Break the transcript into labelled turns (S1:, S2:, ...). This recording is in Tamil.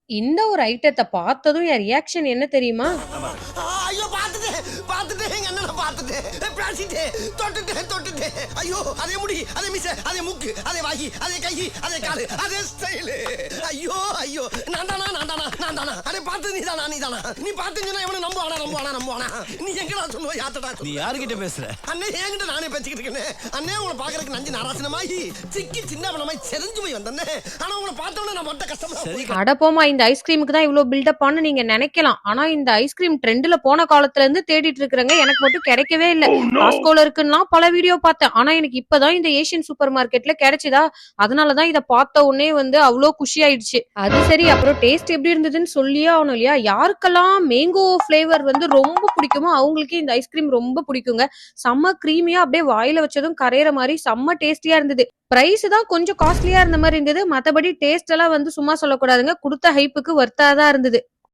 S1: இந்த ஒரு ஐட்டத்த பார்த்ததும் என் ரியாக்ஷன் என்ன தெரியுமா?
S2: ஐயோ பாத்துட்டேன் எங்க அண்ணனை பாத்துட்டேன் பேசிட்டேன் தொட்டுட்டேன் ஐயோ அதே முடி அதே மீச அதே மூக்கு அதே வாகி அதே கை அதே காலு அதே ஸ்டைலு ஐயோ நான் தானா அதே பார்த்து நீதானா நீ பார்த்துன்னா எவனை நம்புவானா நீ எங்கடா சொல்லுவ யாத்தடா
S3: நீ யாருகிட்ட பேசுற?
S2: அண்ணே என்கிட்ட நானே பேசிக்கிட்டு இருக்கேன் அண்ணே உங்களை பாக்குறதுக்கு நஞ்சு நாராசனமாயி சிக்கி சின்ன பண்ணமாய் செறிஞ்சு போய் வந்தேன் ஆனா உங்களை பார்த்தோன்னே நான் மட்டும் கஷ்டமா
S1: அட போமா, இந்த ஐஸ்கிரீமுக்கு தான் இவ்ளோ பில்டப் ஆன்னு நீங்க நினைக்கலாம். ஆனா இந்த ஐஸ்கிரீம் ட்ரெண்ட்ல போன காலத்துல இருந்து தேடிட்டு இருக்கிறேங்க. எனக்கு மட்டும் கிடைக்கவே இல்ல. காஸ்கோல இருக்குன்னா பல வீடியோ பார்த்தேன். ஆனா எனக்கு இப்பதான் இந்த ஏசியன் சூப்பர் மார்க்கெட்ல கிடைச்சதா. அதனாலதான் இத பார்த்த உடனே வந்து அவ்ளோ குஷி ஆயிடுச்சு. அது சரி, அப்புறம் டேஸ்ட் எப்படி இருந்ததுன்னு சொல்லியே ஆகணும் இல்லையா? யாருக்கெல்லாம் மேங்கோ ஃபிளேவர் வந்து ரொம்ப பிடிக்குமோ அவங்களுக்கு இந்த ஐஸ்கிரீம் ரொம்ப பிடிக்குங்க. செம்ம கிரீமியா அப்படியே வாயில வச்சதும் கரையிற மாதிரி செம்ம டேஸ்டியா இருந்தது. பிரைஸ் தான் கொஞ்சம் காஸ்ட்லியா இருந்த மாதிரி இருந்தது. மத்தபடி டேஸ்ட் எல்லாம் வந்து சும்மா சொல்லக்கூடாதுங்க. குடுத்த ஹைப்புக்கு வர்த்தாதான் இருந்தது.